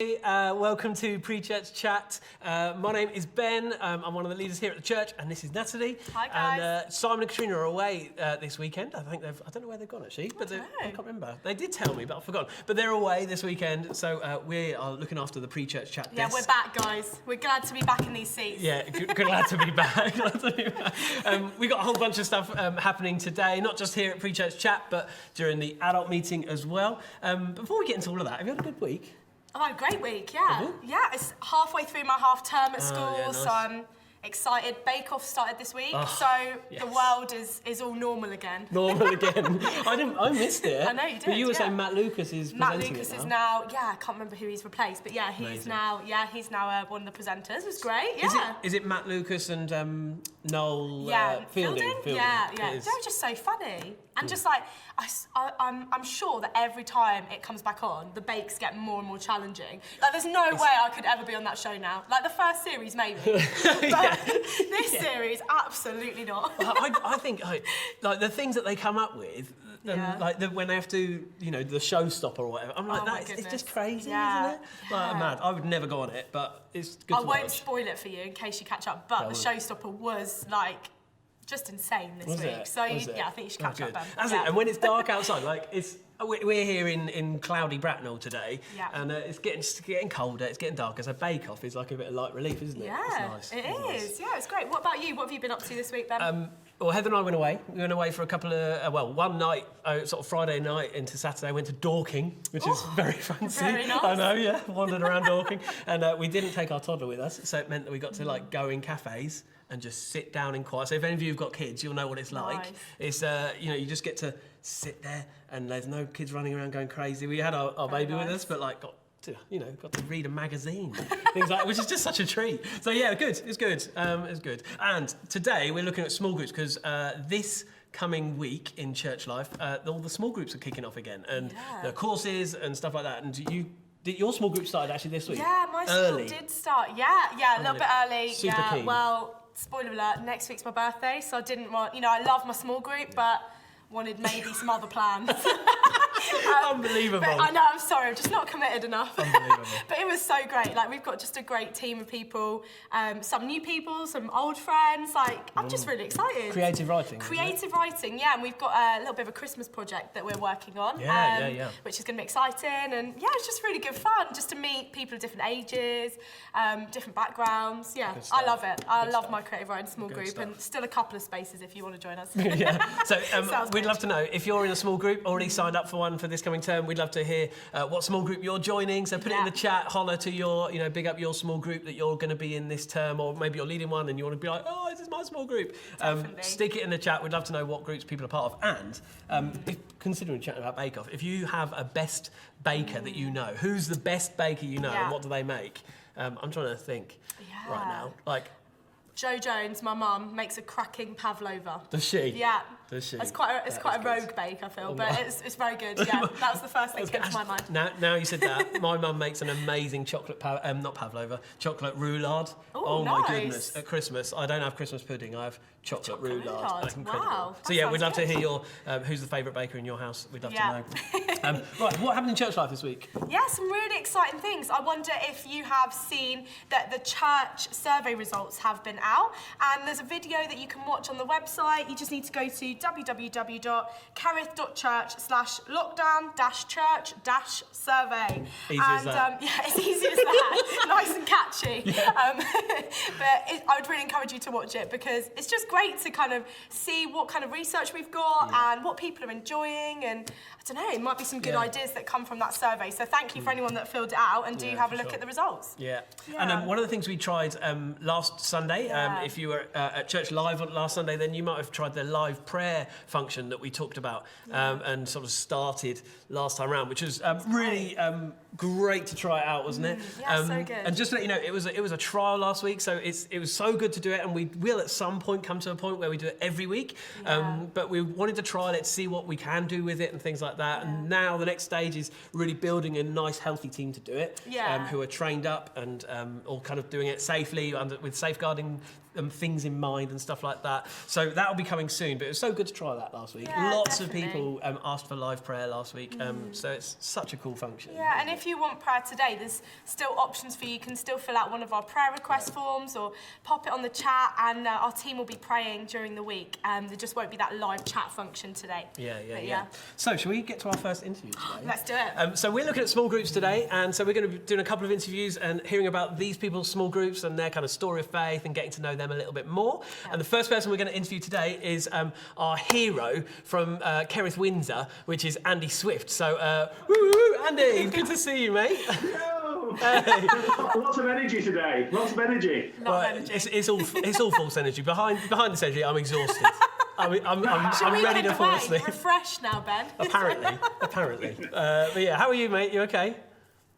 Welcome to Pre-Church Chat. My name is Ben. I'm one of the leaders here at the church, and this is Natalie. Hi guys. And Simon and Katrina are away this weekend. I don't know where they've gone actually, but I can't remember. They did tell me, but I've forgotten. But they're away this weekend, so we are looking after the Pre-Church Chat desk. Yeah, we're back, guys. We're glad to be back in these seats. Yeah, glad to be back. We've got a whole bunch of stuff happening today, not just here at Pre-Church Chat, but during the adult meeting as well. Before we get into all of that, have you had a good week? Oh, I had a great week, yeah. Yeah, it's halfway through my half term at school, yeah, nice. so I'm excited. Bake Off started this week, so yes. the world is all normal again. Normal again. I missed it. I know you did. But you were saying Matt Lucas is presenting Matt Lucas it is now, I can't remember who he's replaced, but yeah, he's now one of the presenters. It was great, yeah. Is it Matt Lucas and Noel Fielding? Yeah. They were just so funny. And just like, I'm sure that every time it comes back on, the bakes get more and more challenging. Like, there's no way I could ever be on that show now. Like, the first series, maybe. But this series, absolutely not. I think, like, the things that they come up with, when they have to, the showstopper or whatever, I'm like, it's just crazy, isn't it? Like, I'm mad. I would never go on it, but it's good to watch. I won't spoil it for you in case you catch up, but the showstopper was, like, just insane this week. So, I think you should catch up, Ben. That's it. And when it's dark outside, like, we're here in cloudy Bracknell today, and it's getting colder, it's getting darker, so Bake Off is like a bit of light relief, isn't it? Yeah, it's nice. It is. Yeah, it's great. What about you? What have you been up to this week, Ben? Well, Heather and I went away. We went away for a couple of, one night, sort of Friday night into Saturday, went to Dorking, which is very fancy. Very nice. I know, yeah, wandered around Dorking. And we didn't take our toddler with us, so it meant that we got to, like, go in cafes and just sit down in quiet. So if any of you have got kids, you'll know what it's like. Nice. It's, you just get to sit there and there's no kids running around going crazy. We had our baby with us, but, like, got to read a magazine, things like that, which is just such a treat. So yeah, good. It's good. It's good. And today we're looking at small groups because this coming week in church life, all the small groups are kicking off again, and the courses and stuff like that. And your small group started actually this week. Yeah, my school did start. Yeah, a little bit early. Super keen. Well, spoiler alert, next week's my birthday, so I didn't want, I love my small group, but wanted maybe some other plans. Unbelievable. I know, I'm sorry, I'm just not committed enough. Unbelievable. But it was so great. Like, we've got just a great team of people, some new people, some old friends. Like, I'm just really excited. Creative writing. Creative writing, yeah. And we've got a little bit of a Christmas project that we're working on. Which is going to be exciting. And yeah, it's just really good fun just to meet people of different ages, different backgrounds. Yeah, I love it. I love my creative writing small group, and still a couple of spaces if you want to join us. So we'd love to know if you're in a small group, already signed up for one for this coming term. We'd love to hear what small group you're joining. So put it in the chat, holler to your, big up your small group that you're going to be in this term, or maybe you're leading one and you want to be like, oh, this is my small group. Stick it in the chat. We'd love to know what groups people are part of. And considering chatting about Bake Off, if you have a best baker that you know, who's the best baker you know, and what do they make? I'm trying to think right now. Like, Jo Jones, my mum, makes a cracking pavlova. Does she? Yeah. Does she? It's quite a rogue bake, I feel, but it's very good. Yeah, that was the first thing that came to my mind. Now you said that, my mum makes an amazing chocolate chocolate roulade. Oh, my goodness! At Christmas, I don't have Christmas pudding. I have chocolate roulade. That's incredible. Wow, so yeah, we'd love to hear your who's the favourite baker in your house. We'd love to know. Right, what happened in church life this week? Yeah, some really exciting things. I wonder if you have seen that the church survey results have been out, and there's a video that you can watch on the website. You just need to go to www.kerith.church/lockdown-church-survey. Easy as that. Yeah, it's easy as that. Nice and catchy. Yeah. But I would really encourage you to watch it because it's just great to kind of see what kind of research we've got and what people are enjoying, and I don't know, it might be some good ideas that come from that survey. So thank you for anyone that filled it out, and do have a look at the results. Yeah. And one of the things we tried last Sunday, if you were at Church Live last Sunday, then you might have tried the live prayer function that we talked about and sort of started last time around, which was really great to try it out, wasn't it? Yeah, so good. And just to let you know, it was a trial last week, so it was so good to do it, and we will at some point come to a point where we do it every week. But we wanted to trial it, see what we can do with it and things like that. And now the next stage is really building a nice, healthy team to do it, who are trained up and all kind of doing it safely with safeguarding things in mind and stuff like that. So that'll be coming soon, but it was so good to try that last week. Yeah, Lots definitely. of people asked for live prayer last week, so it's such a cool function. Yeah, and if you want prayer today, there's still options for you. You can still fill out one of our prayer request forms or pop it on the chat, and our team will be praying during the week. There just won't be that live chat function today. Yeah. So, shall we get to our first interview today? Let's do it. So we're looking at small groups today, and so we're going to be doing a couple of interviews and hearing about these people's small groups and their kind of story of faith and getting to know them a little bit more. Yeah. And the first person we're going to interview today is our hero from Kerith Windsor, which is Andi Swift. So, Andi, good to see you, mate. Hello. Hey. Lots of energy today. Lots of energy. It's all false energy. Behind this energy, I'm exhausted. I'm ready to fall asleep. Refreshed now, Ben. Apparently. But yeah, how are you, mate? You okay?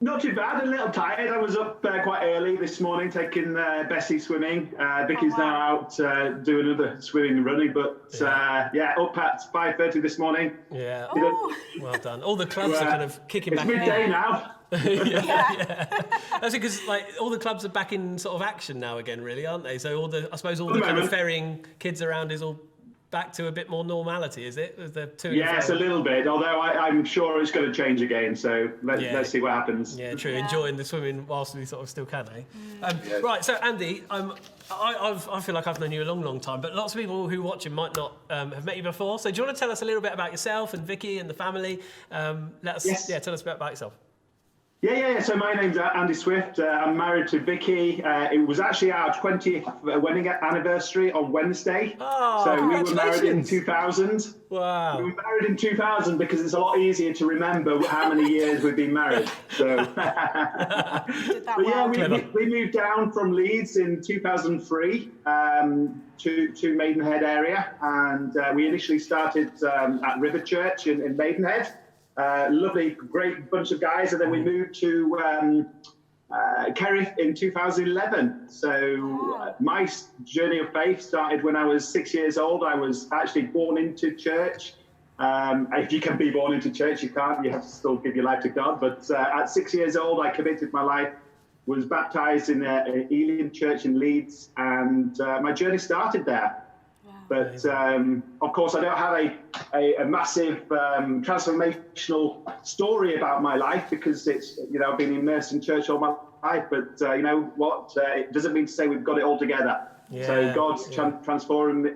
Not too bad. A little tired. I was up quite early this morning taking Bessie swimming. Vicky's now out doing another swimming and running. But up at 5:30 this morning. Yeah. Well done. All the clubs are kind of kicking back. It's midday now. Yeah. That's because all the clubs are back in sort of action now again, really, aren't they? So all the kind of ferrying kids around is all back to a bit more normality, is it? Yes, a little bit, although I'm sure it's going to change again, so let's see what happens. Yeah, true. Yeah. Enjoying the swimming whilst we sort of still can, eh? Right, so Andi, I feel like I've known you a long, long time, but lots of people who watch you might not have met you before, so do you want to tell us a little bit about yourself and Vicky and the family? Tell us a bit about yourself. Yeah. So my name's Andi Swift. I'm married to Vicky. It was actually our 20th wedding anniversary on Wednesday. Oh, so we were married in 2000. Wow. We were married in 2000 because it's a lot easier to remember how many years we've been married. So, we moved down from Leeds in 2003 to Maidenhead area, and we initially started at River Church in Maidenhead. Lovely, great bunch of guys, and then we moved to Kerith in 2011. So my journey of faith started when I was 6 years old. I was actually born into church. If you can be born into church, you can't. You have to still give your life to God. But at 6 years old, I committed my life, was baptised in Elim Church in Leeds, and my journey started there. But of course, I don't have a massive transformational story about my life because it's I've been immersed in church all my life. But you know what? It doesn't mean to say we've got it all together. Yeah, so God's transforming me,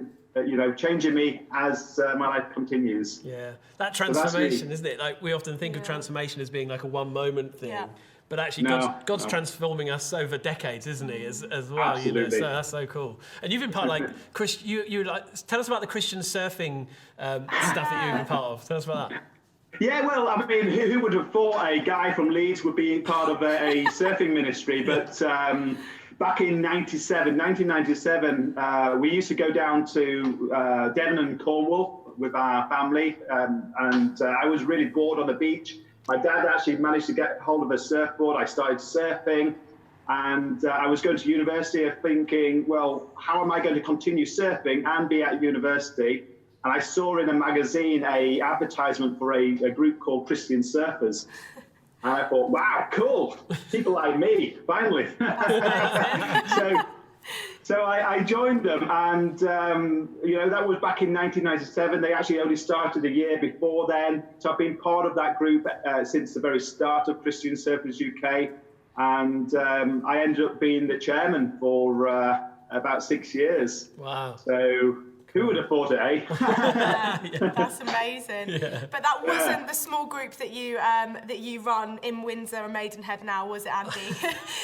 changing me as my life continues. Yeah, that transformation, isn't it? Like we often think of transformation as being like a one moment thing. Yeah. But actually, God's transforming us over decades, isn't He? As well, Absolutely. So that's so cool. And you've been part of you tell us about the Christian surfing stuff that you've been part of. Tell us about that. Yeah, well, I mean, who would have thought a guy from Leeds would be part of a surfing ministry? But back in 1997, we used to go down to Devon and Cornwall with our family, and I was really bored on the beach. My dad actually managed to get hold of a surfboard. I started surfing, and I was going to university thinking, well, how am I going to continue surfing and be at university? And I saw in a magazine a advertisement for a group called Christian Surfers. And I thought, wow, cool. People like me, finally. So I joined them, and that was back in 1997. They actually only started a year before then. So I've been part of that group since the very start of Christian Surfers UK, and I ended up being the chairman for about 6 years. Wow! So who would have thought it, eh? That's amazing. Yeah. But that wasn't the small group that you run in Windsor and Maidenhead now, was it, Andi?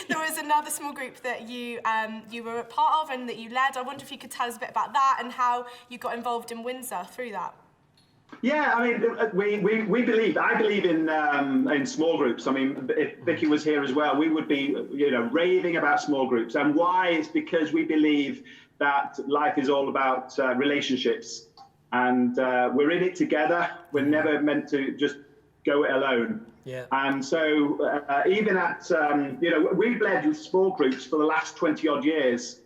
There was another small group that you were a part of and that you led. I wonder if you could tell us a bit about that and how you got involved in Windsor through that. Yeah, I mean, I believe in small groups. I mean, if Vicky was here as well, we would be, raving about small groups. And why? It's because we believe that life is all about relationships, and we're in it together. We're never meant to just go it alone. Yeah. And so even at, we've led small groups for the last 20 odd years.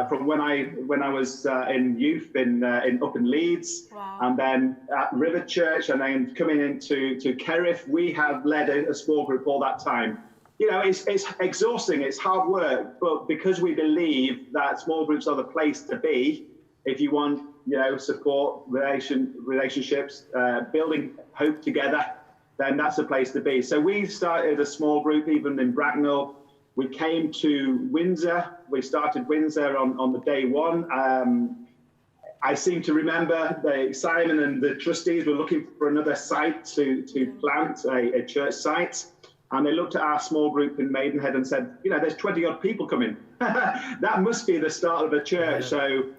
From when I was in youth up in Leeds, wow. And then at River Church, and then coming into Kerith, we have led a small group all that time. It's exhausting, it's hard work, but because we believe that small groups are the place to be, if you want, support, relationships, building hope together, then that's a place to be. So we started a small group even in Bracknell. We came to Windsor. We started Windsor on the day one. I seem to remember Simon and the trustees were looking for another site to plant a church site. And they looked at our small group in Maidenhead and said, there's 20 odd people coming. That must be the start of a church. Yeah. So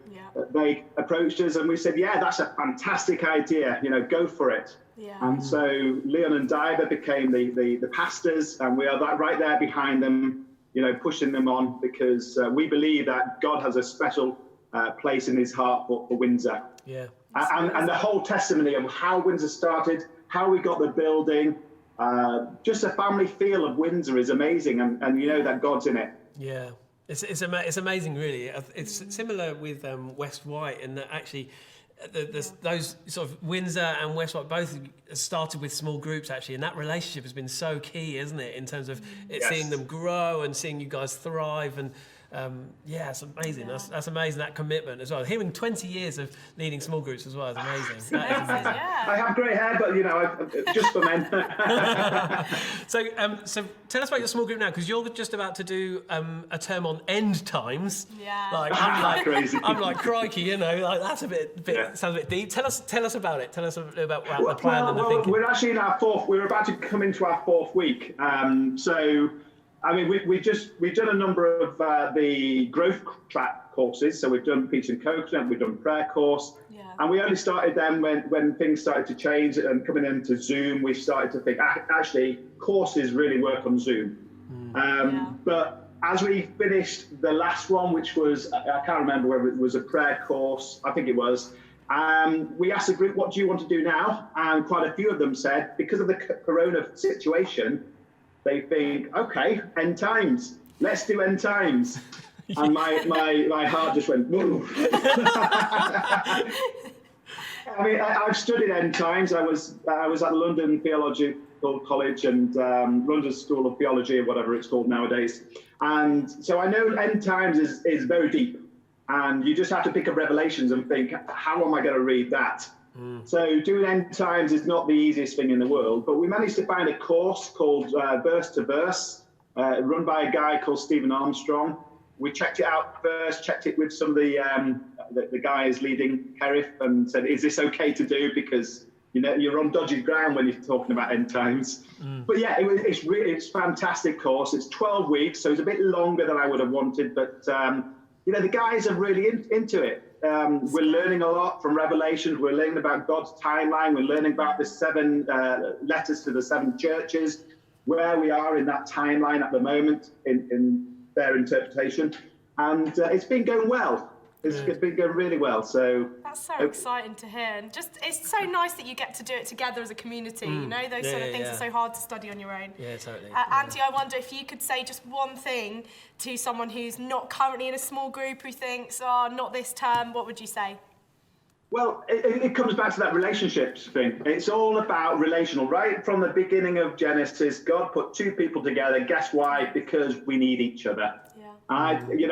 they approached us and we said, yeah, that's a fantastic idea. Go for it. Yeah. And so Leon and Diver became the pastors, and we are right there behind them, pushing them on, because we believe that God has a special place in his heart for Windsor. Yeah. And the whole testimony of how Windsor started, how we got the building, just a family feel of Windsor is amazing, and that God's in it. Yeah, it's amazing, really. It's similar with West Wight, in that actually those sort of Windsor and West Wight both started with small groups, actually, and that relationship has been so key, isn't it, in terms of seeing them grow and seeing you guys thrive. And it's amazing. Yeah. That's amazing, that commitment as well. Hearing 20 years of leading small groups as well is amazing. That is amazing. Yeah. I have grey hair, but just for men. So tell us about your small group now, because you're just about to do a term on end times. Yeah. I'm crazy. I'm like, crikey, that's a bit sounds a bit deep. Tell us about it. Tell us a bit about the plan and the thinking. We're actually in our fourth. We're about to come into our fourth week. We've done a number of the growth track courses. So we've done Peach and Coconut, we've done prayer course, and we only started them when things started to change and coming into Zoom. We started to think actually courses really work on Zoom. But as we finished the last one, which was, I can't remember whether it was a prayer course, I think it was. We asked the group, what do you want to do now? And quite a few of them said, because of the corona situation, they think, okay, end times. Let's do end times. And my heart just went, whoa. I've studied end times. I was at London Theological College and London School of Theology, or whatever it's called nowadays. And so I know end times is very deep. And you just have to pick up Revelations and think, how am I going to read that? So doing end times is not the easiest thing in the world, but we managed to find a course called Verse to Verse, run by a guy called Stephen Armstrong. We checked it out first, checked it with some of the guys leading Kerith, and said, is this okay to do? Because you're on dodgy ground when you're talking about end times. But yeah, it's a fantastic course. It's 12 weeks, so it's a bit longer than I would have wanted, but the guys are really into it. We're learning a lot from Revelations. We're learning about God's timeline. We're learning about the 7 letters to the 7 churches, where we are in that timeline at the moment in their interpretation. And it's been going well. It's been going really well. So that's so exciting to hear, and it's so nice that you get to do it together as a community. Those sort of things are so hard to study on your own. Yeah, totally. Andi, I wonder if you could say just one thing to someone who's not currently in a small group, who thinks, not this term. What would you say? Well, it comes back to that relationships thing. It's all about relational. Right from the beginning of Genesis, God put 2 people together. Guess why? Because we need each other.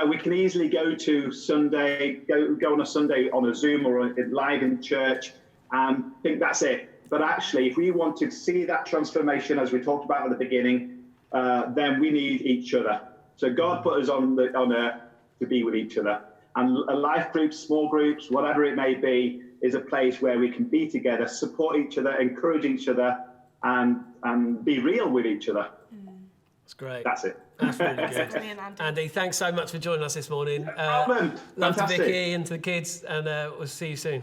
We can easily go to Sunday, go on a Sunday on a Zoom or live in church and think that's it. But actually, if we want to see that transformation, as we talked about at the beginning, then we need each other. So God put us on earth to be with each other. And life groups, small groups, whatever it may be, is a place where we can be together, support each other, encourage each other, and be real with each other. That's great. That's it. That's really good. That's brilliant, Andi, thanks so much for joining us this morning. Love to Vicky and to the kids, and we'll see you soon.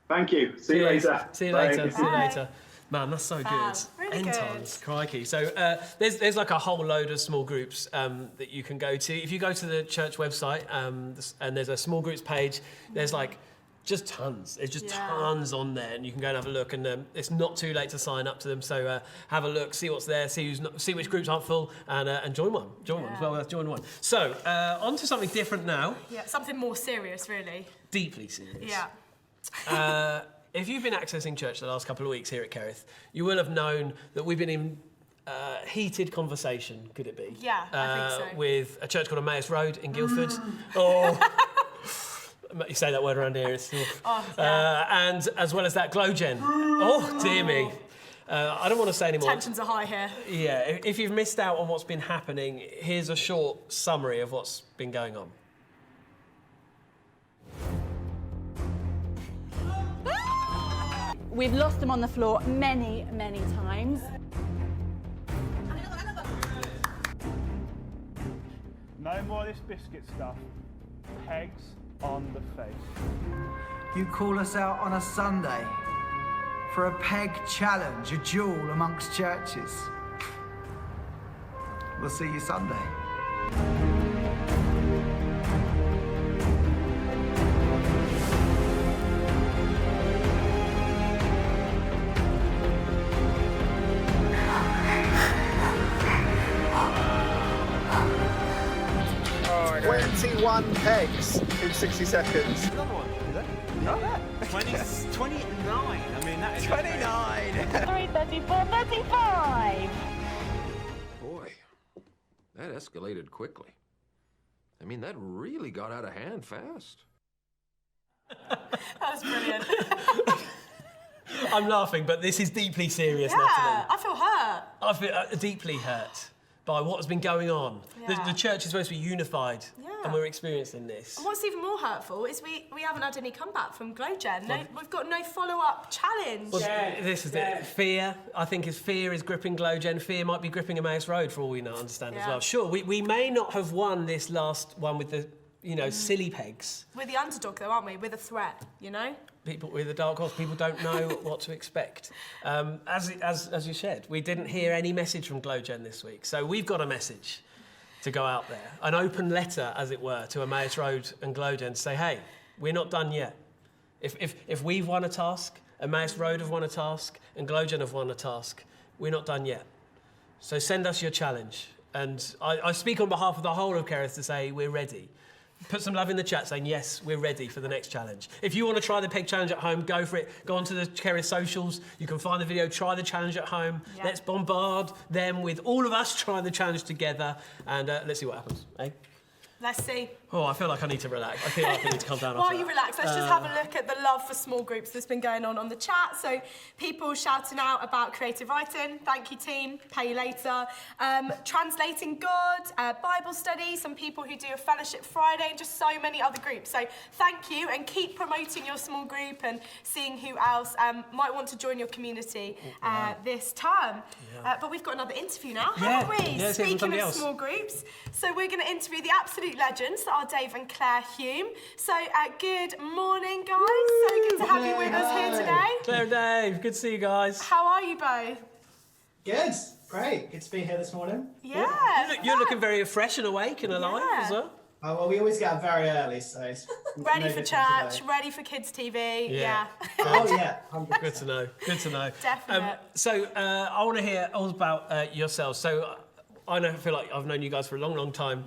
Thank you. See you later. See you later. Man, that's so good. Really End good. times, crikey. So there's like a whole load of small groups that you can go to. If you go to the church website and there's a small groups page, there's like just tons. There's just tons on there, and you can go and have a look. And it's not too late to sign up to them. So have a look, see what's there, see which groups aren't full, and join one. Join one. Well, join one. So on to something different now. Yeah, something more serious, really. Deeply serious. Yeah. If you've been accessing church the last couple of weeks here at Kerith, you will have known that we've been in heated conversation, could it be? Yeah, I think so. With a church called Emmaus Road in Guildford. You say that word around here. And as well as that, Glowgen. Oh, dear me. I don't want to say anymore. Tensions are high here. Yeah, if you've missed out on what's been happening, here's a short summary of what's been going on. We've lost them on the floor many, many times. No more of this biscuit stuff. Pegs on the face. You call us out on a Sunday for a peg challenge, a duel amongst churches. We'll see you Sunday. Oh, 21 pegs in 60 seconds. Another one, is it? Oh, 29. I mean, that is 29. 334, 35. Boy, that escalated quickly. I mean, that really got out of hand fast. That was brilliant. I'm laughing, but this is deeply serious, Yeah, Natalie. I feel hurt. I feel deeply hurt by what has been going on. Yeah. The church is supposed to be unified, and we're experiencing this. And what's even more hurtful is we haven't had any comeback from GlowGen. No, we've got no follow-up challenge. Well, this is it. Fear, I think, fear is gripping GlowGen. Fear might be gripping Emmaus Road, for all we know, understand as well. Sure, we may not have won this last one with the, silly pegs. We're the underdog, though, aren't we? We're the threat, People with the dark horse, people don't know what to expect. As you said, we didn't hear any message from GlowGen this week, so we've got a message to go out there, an open letter, as it were, to Emmaus Road and GlowGen to say, hey, we're not done yet. If we've won a task, Emmaus Road have won a task, and GlowGen have won a task, we're not done yet. So send us your challenge. And I speak on behalf of the whole of Kerith to say we're ready. Put some love in the chat saying, yes, we're ready for the next challenge. If you want to try the peg challenge at home, go for it. Go onto the Kerith socials. You can find the video, try the challenge at home. Yeah. Let's bombard them with all of us trying the challenge together. And let's see what happens, eh? Let's see. Oh, I feel like I need to relax. I feel like I need to calm down. While you relax, let's just have a look at the love for small groups that's been going on the chat. So people shouting out about creative writing. Thank you, team. Pay you later. Translating God, Bible study, some people who do a fellowship Friday, and just so many other groups. So thank you, and keep promoting your small group and seeing who else might want to join your community this term. Yeah. But we've got another interview now, haven't we? Yeah, speaking of small groups. So we're going to interview the absolute legends that are Dave and Claire Hume. So good morning, guys. Woo! So good to have you with us here today. Claire and Dave, good to see you guys. How are you both? Good, great. Good to be here this morning. Yeah. You're looking very fresh and awake and alive as well. Oh, well, we always get up very early, so it's ready for church, ready for kids' TV. Yeah. Oh, yeah. 100%. Good to know. Good to know. Definitely. So I want to hear all about yourselves. So I feel like I've known you guys for a long, long time.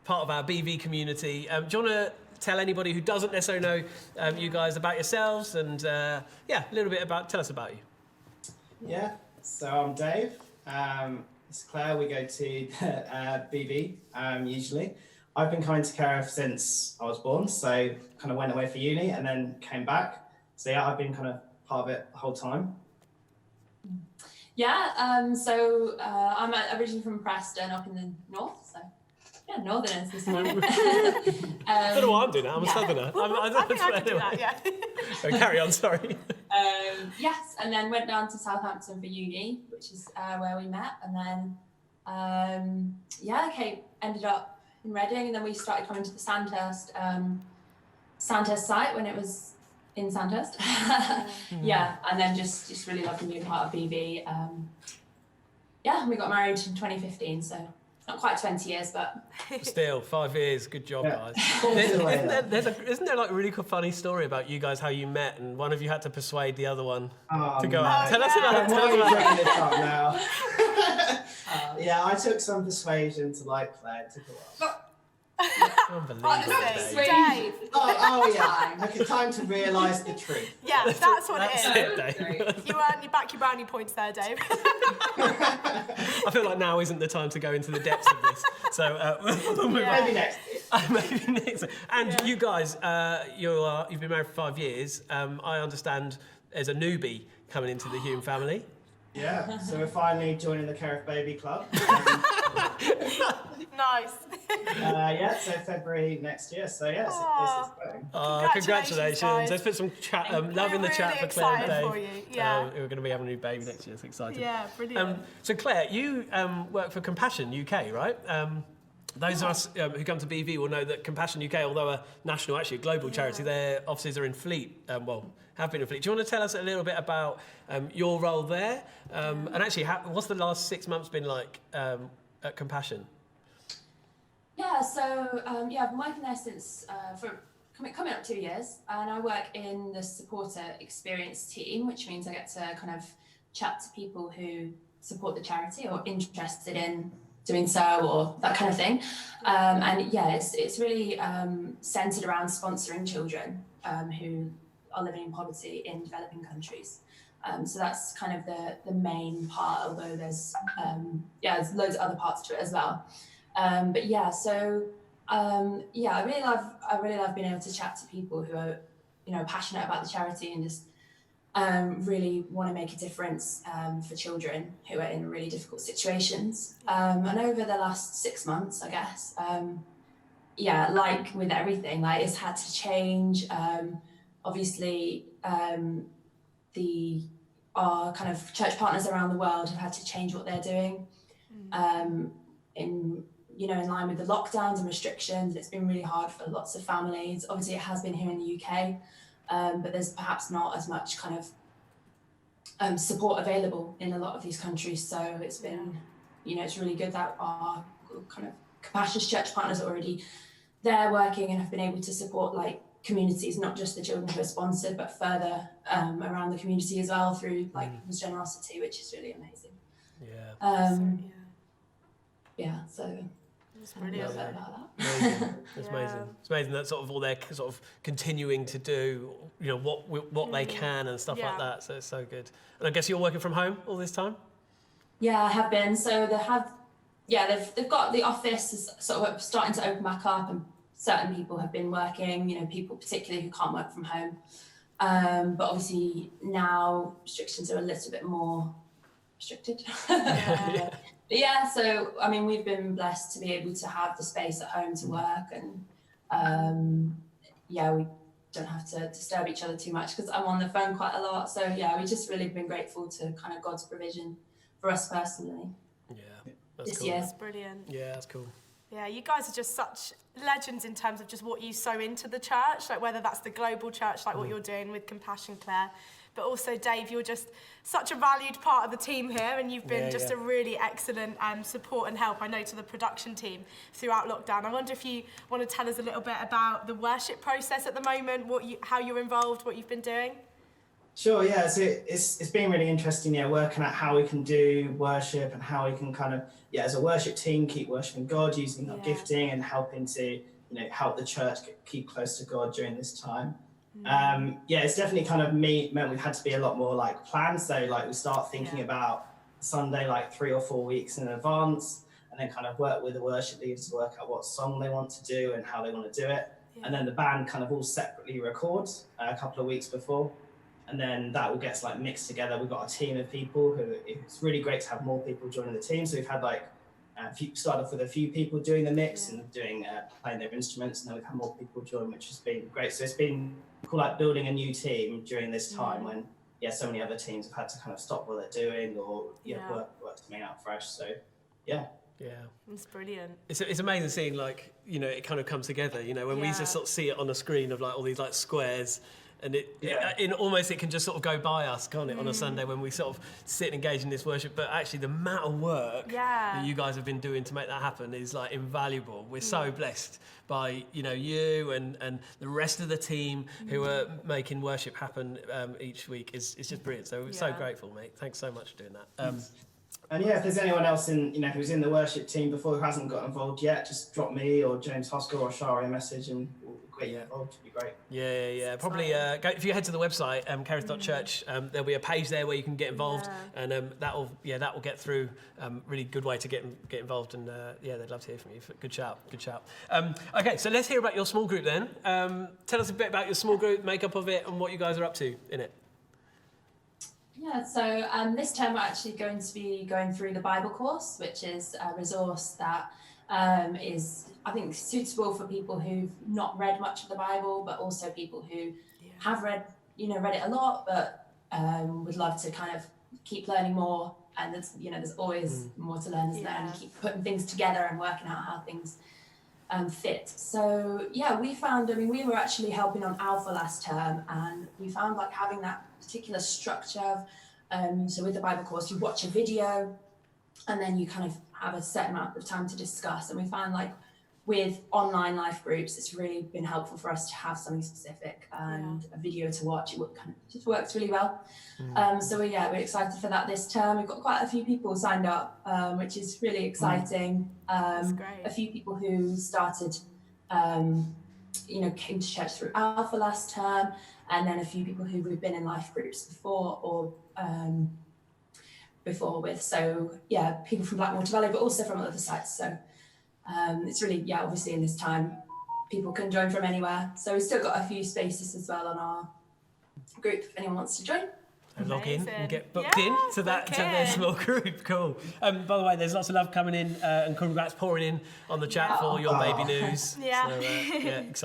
Part of our BV community. Do you want to tell anybody who doesn't necessarily know you guys about yourselves and a little bit tell us about you. Yeah. So I'm Dave. It's Claire. We go to BV usually. I've been coming to Kerith since I was born, so kind of went away for uni and then came back. So yeah, I've been kind of part of it the whole time. Yeah, I'm originally from Preston, up in the north, so yeah, northerners this morning. I don't know what I'm doing now, I'm a southerner. I think I can do that, yeah. Carry on, sorry. Yes, and then went down to Southampton for uni, which is where we met, and then ended up in Reading, and then we started coming to the Sandhurst site when it was in Sandhurst. Yeah, and then just really loved being part of BV. We got married in 2015, so not quite 20 years, but still 5 years. Good job, guys. Isn't there like a really funny story about you guys, how you met, and one of you had to persuade the other one to go out? Tell us about it. Now. Yeah, I took some persuasion to like Claire. It took a while. Unbelievable. Honestly, Dave. Oh yeah. Okay, time to realise the truth. Yeah, that's what it is. That's it, Dave. You earned your back your brownie points there, Dave. I feel like now isn't the time to go into the depths of this. So we'll move on. Maybe next. Maybe next. And you guys, you've been married for 5 years. I understand there's a newbie coming into the Hume family. Yeah, so we're finally joining the Kerith Baby Club. Nice. So February next year. So yes, this is going. Congratulations. Let's put some chat, love in the chat for Claire and Dave. For you. Yeah. Who are going to be having a new baby next year. It's exciting. Yeah, brilliant. So Claire, you work for Compassion UK, right? Those of us who come to BV will know that Compassion UK, although a national, actually a global charity, their offices are in Fleet, have been in Fleet. Do you want to tell us a little bit about your role there? And actually, what's the last 6 months been like at Compassion? Yeah, so I've been working there since for coming up 2 years, and I work in the supporter experience team, which means I get to kind of chat to people who support the charity or interested in doing so or that kind of thing. It's really centered around sponsoring children who are living in poverty in developing countries. So that's kind of the main part, although there's loads of other parts to it as well. I really love being able to chat to people who are, passionate about the charity and just really want to make a difference for children who are in really difficult situations. And over the last 6 months, I guess, like with everything, like it's had to change. Obviously, our kind of church partners around the world have had to change what they're doing. In line with the lockdowns and restrictions, it's been really hard for lots of families. Obviously, it has been here in the UK, but there's perhaps not as much kind of support available in a lot of these countries. So it's been, it's really good that our kind of Compassion's church partners are already there working and have been able to support like communities, not just the children who are sponsored, but further around the community as well through like people's generosity, which is really amazing. So it's brilliant. It's amazing. It's amazing that sort of all they're sort of continuing to do, what they can and stuff like that. So it's so good. And I guess you're working from home all this time? Yeah, I have been. So they've got the office is sort of starting to open back up, and certain people have been working. People particularly who can't work from home. But obviously now restrictions are a little bit more restricted. So I mean, we've been blessed to be able to have the space at home to work, and we don't have to disturb each other too much because I'm on the phone quite a lot. So we've just really been grateful to kind of God's provision for us personally. That's this cool. year. That's brilliant. Yeah, that's cool. Yeah, you guys are just such legends in terms of just what you sow into the church, like whether that's the global church, like what you're doing with Compassion, Claire, but also Dave, you're just such a valued part of the team here, and you've been a really excellent support and help, I know, to the production team throughout lockdown. I wonder if you want to tell us a little bit about the worship process at the moment, how you're involved, what you've been doing. Sure, yeah. So it's been really interesting, working out how we can do worship and how we can kind of, as a worship team, keep worshiping God using our gifting and helping to, help the church keep close to God during this time. It's definitely kind of meant we've had to be a lot more like planned. So like we start thinking about Sunday like 3 or 4 weeks in advance, and then kind of work with the worship leaders to work out what song they want to do and how they want to do it. And then the band kind of all separately records a couple of weeks before. And then that all gets like mixed together. We've got a team of people who it's really great to have more people joining the team. So we've had like started off with a few people doing the mix and doing playing their instruments, and then we've had more people join, which has been great. So it's been cool, like building a new team during this time when so many other teams have had to kind of stop what they're doing or work something out fresh. So it's brilliant. It's amazing seeing like it kind of comes together. When we just sort of see it on a screen of like all these like squares. And it can just sort of go by us, can't it, on a Sunday when we sort of sit and engage in this worship. But actually the amount of work that you guys have been doing to make that happen is like invaluable. We're so blessed by, you and the rest of the team who are making worship happen each week. It's just brilliant. So we're so grateful, mate. Thanks so much for doing that. And if there's anyone else who's in the worship team before who hasn't got involved yet, just drop me or James Hoskell or Shari a message and we'll get you involved. It'd be great. Yeah. Probably if you head to the website, kerith.church, there'll be a page there where you can get involved, and that will get through. Really good way to get involved, and they'd love to hear from you. Good shout. Okay, so let's hear about your small group then. Tell us a bit about your small group, makeup of it, and what you guys are up to in it. Yeah, so this term we're actually going to be going through the Bible course, which is a resource that is, I think, suitable for people who've not read much of the Bible, but also people who have read it a lot, but would love to kind of keep learning more. And there's always more to learn, isn't there? And keep putting things together and working out how things fit. So we found, we were actually helping on Alpha last term, and we found like having that particular structure of, so with the Bible course, you watch a video and then you kind of have a set amount of time to discuss. And we found like with online life groups, it's really been helpful for us to have something specific and a video to watch. It kind of just works really well. So we're excited for that this term. We've got quite a few people signed up, which is really exciting. That's great. A few people who started, came to church through Alpha last term, and then a few people who we've been in life groups before with. So people from Blackwater Valley, but also from other sites. So it's really, obviously in this time, people can join from anywhere. So we've still got a few spaces as well on our group if anyone wants to join. And log in and get booked in to their small group. Cool. By the way, there's lots of love coming in and congrats pouring in on the chat for your baby news. Yeah. So,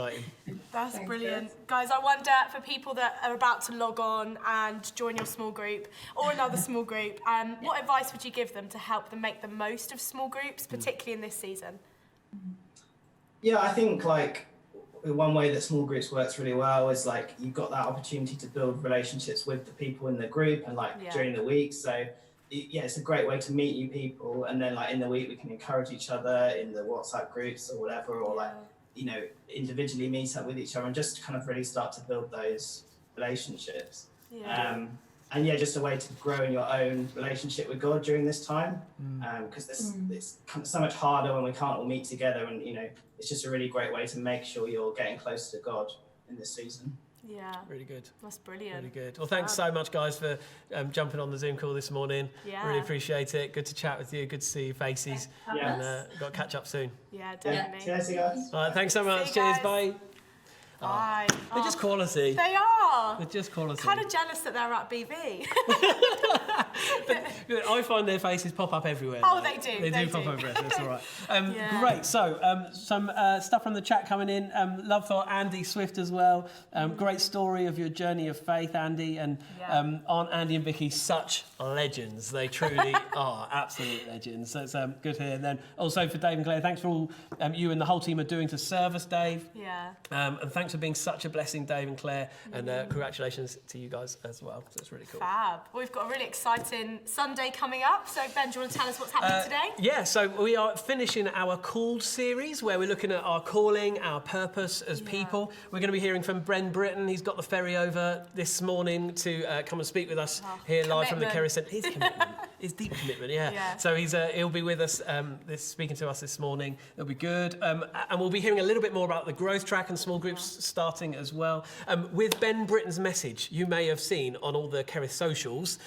exciting. That's brilliant. Guys, I wonder, for people that are about to log on and join your small group or another small group, what advice would you give them to help them make the most of small groups, particularly in this season? Yeah, I think like one way that small groups works really well is like you've got that opportunity to build relationships with the people in the group and during the week. So it's a great way to meet new people, and then like in the week we can encourage each other in the WhatsApp groups or whatever, or individually meet up with each other and just kind of really start to build those relationships. And just a way to grow in your own relationship with God during this time, because it's so much harder when we can't all meet together, and it's just a really great way to make sure you're getting closer to God in this season. Yeah. Really good. That's brilliant. Really good. Well, thanks so much, guys, for jumping on the Zoom call this morning. Yeah. Really appreciate it. Good to chat with you. Good to see your faces. And got to catch up soon. Yeah, definitely. Cheers, guys. All right, thanks so much. Cheers. Bye. Bye. They're just quality. They are. They're just quality. Kind of jealous that they're at BB. I find their faces pop up everywhere. Oh, they do. They do pop everywhere. That's all right. Great. So some stuff from the chat coming in. Love for Andi Swift as well. Great story of your journey of faith, Andi. And aren't Andi and Vicky such legends? They truly are absolute legends. So it's good here. And then also for Dave and Claire, thanks for all you and the whole team are doing to serve us, Dave. Yeah. And thanks for being such a blessing, Dave and Claire. And congratulations to you guys as well. So it's really cool. Fab. We've got a really exciting Sunday coming up. So Ben, do you want to tell us what's happening today? Yeah, so we are finishing our Called series where we're looking at our calling, our purpose as people. We're going to be hearing from Bren Britton. He's got the ferry over this morning to come and speak with us here live from the Kerith Centre. His commitment. His deep commitment, yeah. So he'll be with us, speaking to us this morning. It'll be good. And we'll be hearing a little bit more about the growth track and small groups starting as well. With Ben Britton's message, you may have seen on all the Kerith socials,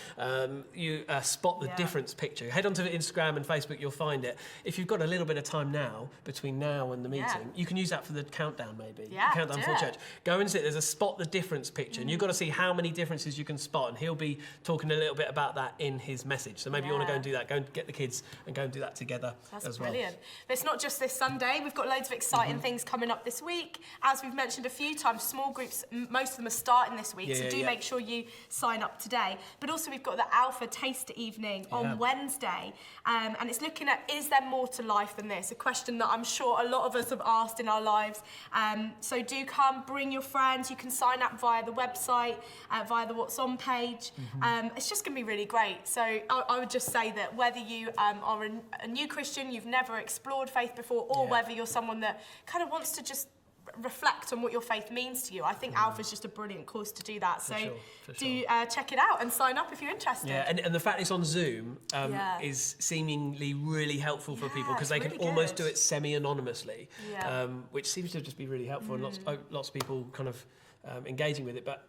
you spot the difference picture. Head onto Instagram and Facebook, you'll find it. If you've got a little bit of time now, between now and the meeting, you can use that for the countdown maybe. Yeah, countdown for church. Go and sit, there's a spot the difference picture, and you've got to see how many differences you can spot, and he'll be talking a little bit about that in his message. So maybe you want to go and do that, go and get the kids and go and do that together as well. Brilliant. But it's not just this Sunday, we've got loads of exciting things coming up this week. As we've mentioned a few times, small groups, most of them are starting this week, so do make sure you sign up today. But also we've got the Alpha Taster Evening on Wednesday, and it's looking at, is there more to life than this? A question that I'm sure a lot of us have asked in our lives. So do come, bring your friends. You can sign up via the website, via the What's On page. It's just going to be really great. So I would just say that whether you are a new Christian, you've never explored faith before, or whether you're someone that kind of wants to just reflect on what your faith means to you, I think Alpha is just a brilliant course to do that. So do check it out and sign up if you're interested. Yeah, and the fact it's on Zoom is seemingly really helpful for people because they can almost do it semi-anonymously, which seems to just be really helpful and lots of people kind of engaging with it. But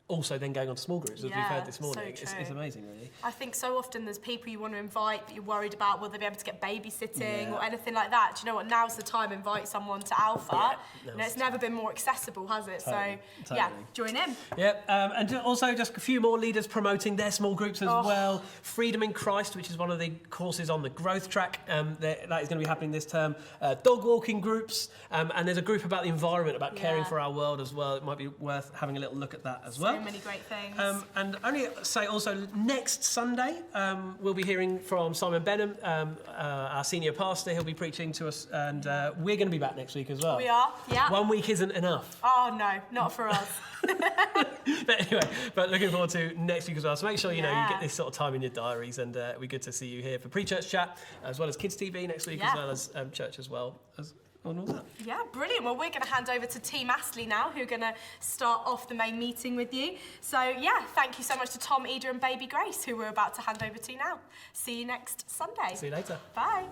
also then going on to small groups, as we've heard this morning. So it's amazing, really. I think so often there's people you want to invite, but you're worried about will they be able to get babysitting or anything like that. Do you know what? Now's the time. Invite someone to Alpha. It's never been more accessible, has it? Totally. So join in. Yep, and also just a few more leaders promoting their small groups as well. Freedom in Christ, which is one of the courses on the growth track, that is going to be happening this term. Dog walking groups, and there's a group about the environment, about caring for our world as well. It might be worth having a little look at that as well. So many great things. And only say also next Sunday we'll be hearing from Simon Benham, our senior pastor. He'll be preaching to us, and we're going to be back next week as well. We are, yeah. 1 week isn't enough. Oh no, not for us. But anyway, looking forward to next week as well. So make sure you get this sort of time in your diaries, and it'll be good to see you here for Pre-Church Chat, as well as Kids TV next week, as well as church as well. On all that. Yeah, brilliant. Well, we're going to hand over to Team Astley now, who are going to start off the main meeting with you. So, thank you so much to Tom, Ida and baby Grace, who we're about to hand over to now. See you next Sunday. See you later. Bye.